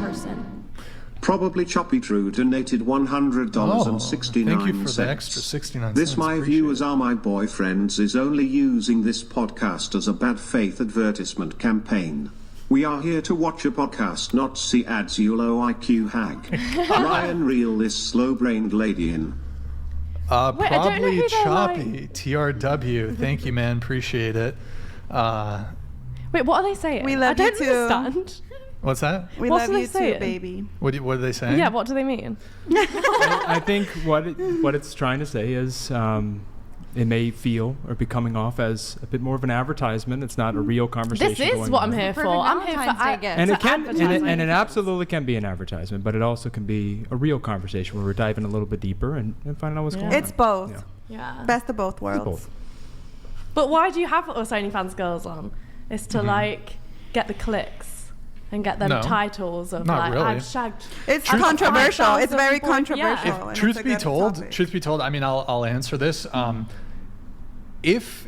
person. Probably Choppy True donated $100.69. Thank you for the extra 69 This, cents. my Appreciate viewers it. are my boyfriends, is only using this podcast as a bad faith advertisement campaign. We are here to watch a podcast, not see ads, you low IQ hag. Ryan, reel this slow-brained lady in. Wait, I don't know Probably who they're Choppy. TRW. Thank you, man. Appreciate it. Wait, what are they saying? We love I you don't too. understand. What's that? We What love are they you too, saying? baby. What are they saying? Yeah, what do they mean? I think what it's trying to say is it may feel or be coming off as a bit more of an advertisement. It's not a real conversation. This is going what on. I'm here for. Perfect I'm here for Valentine's Day gift. And to it can, advertise. and it absolutely can be an advertisement, but it also can be a real conversation where we're diving a little bit deeper and finding out what's going on. It's both. Yeah. Yeah. Best of both worlds. Both. But why do you have Us OnlyFans girls on? It's to like get the clicks and get them No. titles of Not like really. I've shagged. It's I've controversial. 5,000 It's very boy- yeah. controversial. If and truth it's a be good told, topic. I mean, I'll answer this. If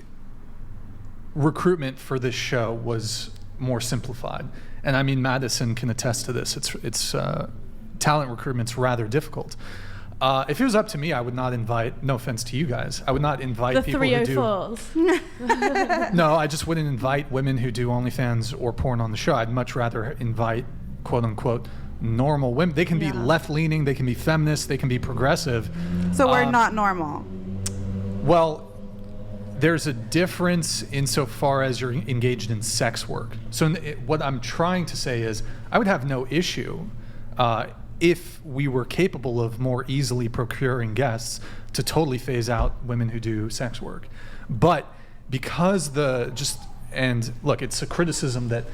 recruitment for this show was more simplified, and I mean Madison can attest to this, it's talent recruitment's rather difficult. If it was up to me, I would not invite, no offense to you guys, I would not invite The people who do 304s. No, I just wouldn't invite women who do OnlyFans or porn on the show. I'd much rather invite quote unquote normal women. They can be left leaning, they can be feminist, they can be progressive. So we're not normal. Well, there's a difference insofar as you're engaged in sex work. So what I'm trying to say is I would have no issue if we were capable of more easily procuring guests to totally phase out women who do sex work. But because and look, it's a criticism that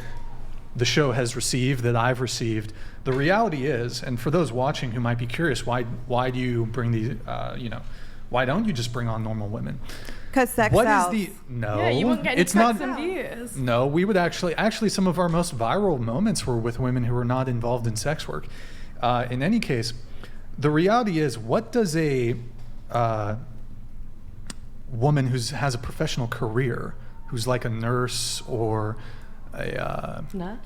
the show has received, that I've received. The reality is, and for those watching who might be curious, why do you bring these, why don't you just bring on normal women? Because sex What sells. is no? Yeah, you won't get any it's clicks not. and views. No, we would actually some of our most viral moments were with women who were not involved in sex work. In any case, the reality is, what does a woman who has a professional career, who's like a nurse or a Nurse?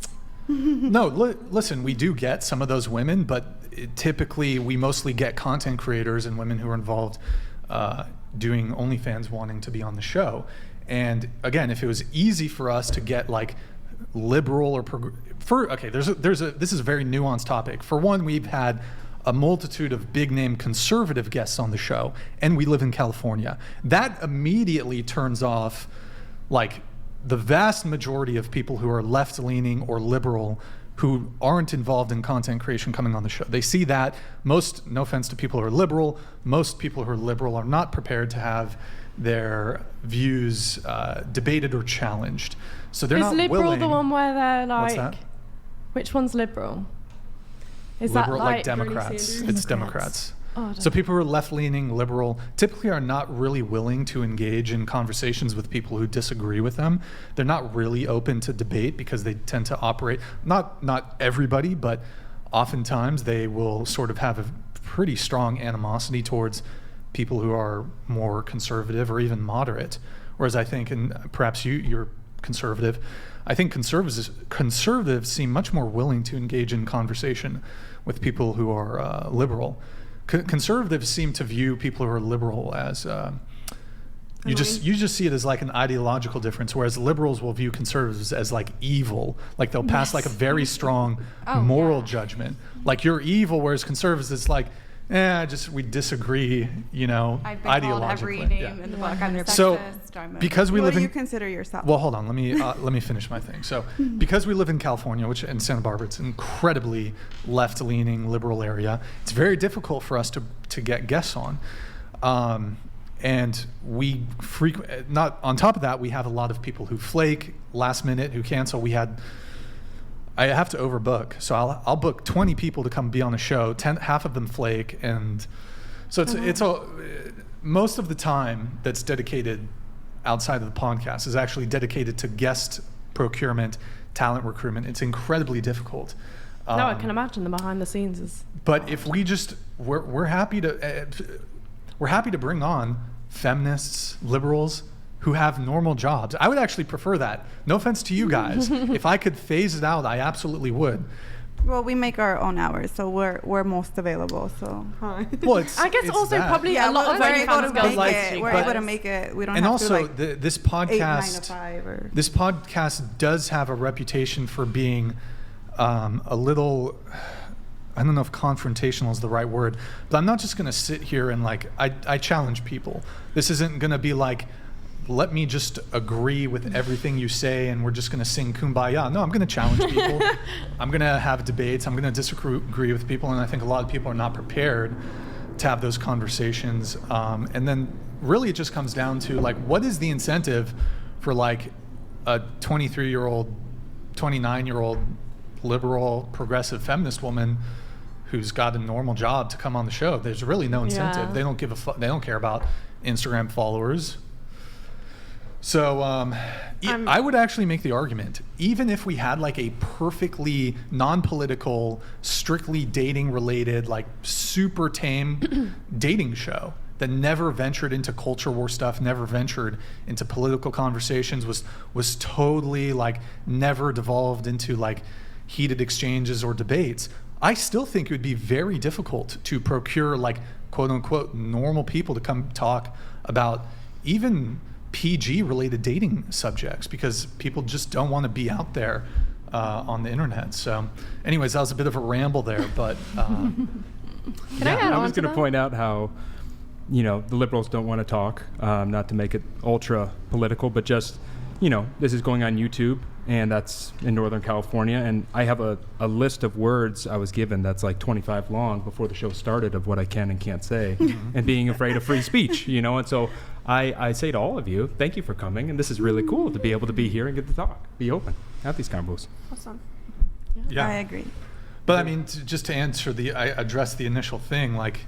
no, listen, we do get some of those women, but typically we mostly get content creators and women who are involved doing OnlyFans wanting to be on the show. And again, if it was easy for us to get like liberal or this is a very nuanced topic. For one, we've had a multitude of big name conservative guests on the show, and we live in California. That immediately turns off like the vast majority of people who are left leaning or liberal who aren't involved in content creation coming on the show. They see that no offense to people who are liberal, most people who are liberal are not prepared to have their views debated or challenged. So they're not liberal willing. the one where they're What's like, that? which one's liberal? Is Liberal, that like Bernie Democrats. Sanders? It's Democrats. Oh, I don't So people who are left-leaning, liberal, typically are not really willing to engage in conversations with people who disagree with them. They're not really open to debate because they tend to operate, not everybody, but oftentimes they will sort of have a pretty strong animosity towards people who are more conservative or even moderate. Whereas I think, and perhaps you're conservative, I think conservatives seem much more willing to engage in conversation with people who are liberal. Conservatives seem to view people who are liberal as you just see it as like an ideological difference, whereas liberals will view conservatives as like evil, like they'll pass like a very strong moral judgment, like you're evil, whereas conservatives it's like we disagree, I've been called every ideologically. name in the book. I'm So sexist. I'm a- because we What live do in you consider yourself? well, hold on. Let me finish my thing. So, because we live in California, which in Santa Barbara, it's an incredibly left-leaning liberal area. It's very difficult for us to get guests on, and we not on top of that, we have a lot of people who flake last minute, who cancel. I have to overbook, so I'll book 20 people to come be on a show. Half of them flake, and so it's all. Most of the time that's dedicated outside of the podcast is actually dedicated to guest procurement, talent recruitment. It's incredibly difficult. No, I can imagine the behind the scenes is. But if we're happy to bring on feminists, liberals who have normal jobs. I would actually prefer that. No offense to you guys. If I could phase it out, I absolutely would. Well, we make our own hours, so we're most available. So Well, it's, I guess it's also that. probably a lot of we're very able fans to girls make like- it. We're but- able to make it. We don't And have also, to like this 8, 9 to podcast, 5 or. this podcast does have a reputation for being a little, I don't know if confrontational is the right word, but I'm not just going to sit here and like, I challenge people. This isn't going to be like, let me just agree with everything you say and we're just going to sing Kumbaya. No, I'm going to challenge people. I'm going to have debates. I'm going to disagree with people. And I think a lot of people are not prepared to have those conversations. And then really it just comes down to like, what is the incentive for like a 23-year-old, 29-year-old liberal progressive feminist woman who's got a normal job to come on the show? There's really no incentive. Yeah. They don't give a fuck. They don't care about Instagram followers. So I would actually make the argument, even if we had like a perfectly non-political, strictly dating related, like super tame dating show that never ventured into culture war stuff, never ventured into political conversations, was totally like never devolved into like heated exchanges or debates, I still think it would be very difficult to procure like quote unquote normal people to come talk about even PG related dating subjects, because people just don't want to be out there on the internet. So anyways, that was a bit of a ramble there, but Can I add I on was to going to that? point out how, the liberals don't want to talk, not to make it ultra political, but just, this is going on YouTube, and that's in Northern California. And I have a list of words I was given that's like 25 long before the show started of what I can and can't say, and being afraid of free speech, And so I say to all of you, thank you for coming. And this is really cool to be able to be here and get to talk, be open, have these combos. Awesome. yeah. I agree. But I mean, just to answer I address the initial thing, like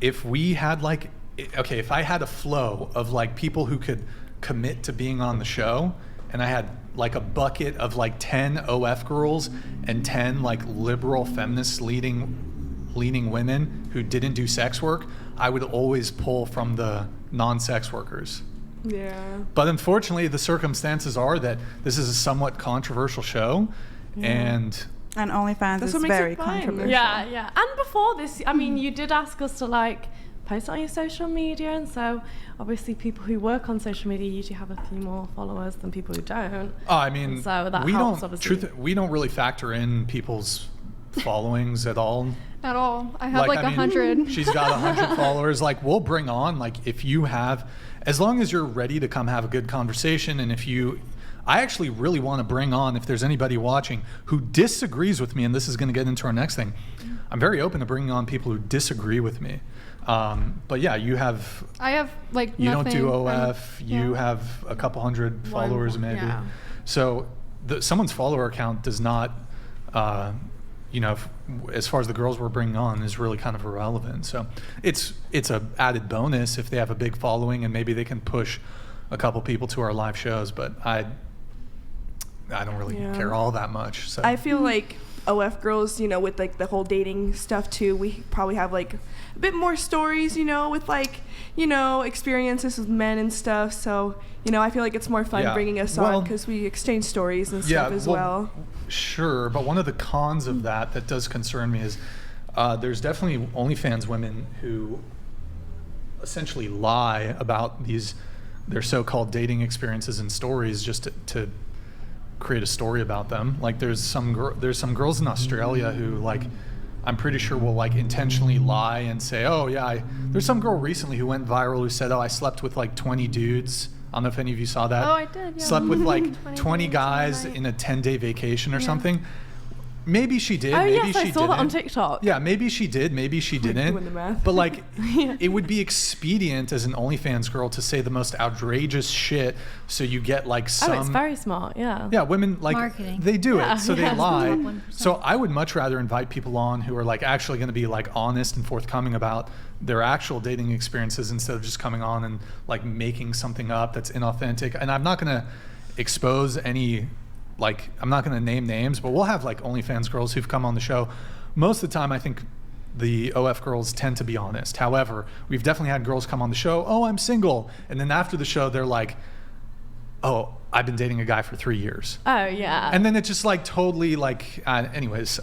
if we had like, okay, if I had a flow of like people who could commit to being on the show, and I had like a bucket of like 10 OF girls and 10 like liberal feminist leaning women who didn't do sex work, I would always pull from the non-sex workers. Yeah. But unfortunately, the circumstances are that this is a somewhat controversial show, and And OnlyFans That's is what makes it very fun. controversial. Yeah. And before this, I mean, you did ask us to like post it on your social media, and so obviously people who work on social media usually have a few more followers than people who don't. I mean, And so that we helps, don't obviously. we don't really factor in people's followings at all. At all. I have like I mean, 100. She's got 100 followers. Like, we'll bring on, like, if you have, as long as you're ready to come have a good conversation, and I actually really want to bring on, if there's anybody watching who disagrees with me, and this is going to get into our next thing, I'm very open to bringing on people who disagree with me. But yeah, I have like you nothing. don't do OF, you have a couple hundred followers maybe. yeah. So someone's follower count does not, as far as the girls we're bringing on, is really kind of irrelevant. So it's a added bonus if they have a big following and maybe they can push a couple people to our live shows, but I don't really care all that much. So I feel like OF girls, with like the whole dating stuff too, we probably have like a bit more stories, with like, experiences with men and stuff. So, I feel like it's more fun Yeah. bringing us Well, on because we exchange stories and stuff as well. Sure, but one of the cons of that does concern me is there's definitely OnlyFans women who essentially lie about their so-called dating experiences and stories just to create a story about them. Like there's some girls in Australia who like I'm pretty sure will like intentionally lie and say, oh yeah, there's some girl recently who went viral who said, oh, I slept with like 20 dudes. I don't know if any of you saw that. Oh, I did, yeah. Slept with like 20 20 dudes guys one night. in a 10-day vacation or Yeah. something. Maybe she did, Oh maybe yes, she I didn't. saw that on TikTok. Yeah, maybe she did, maybe she didn't. doing the math. But like, it would be expedient as an OnlyFans girl to say the most outrageous shit, so you get like some. Oh, it's very smart. Yeah. Yeah, women like Marketing. they do Yeah, it, so yeah. they lie. Top 1%. So I would much rather invite people on who are like actually going to be like honest and forthcoming about their actual dating experiences instead of just coming on and like making something up that's inauthentic. And I'm not going to expose any. Like, I'm not going to name names, but we'll have like OnlyFans girls who've come on the show. Most of the time, I think the OF girls tend to be honest. However, we've definitely had girls come on the show, oh, I'm single. And then after the show, they're like, oh, I've been dating a guy for 3 years. Oh yeah. And then it's just like totally like, anyways.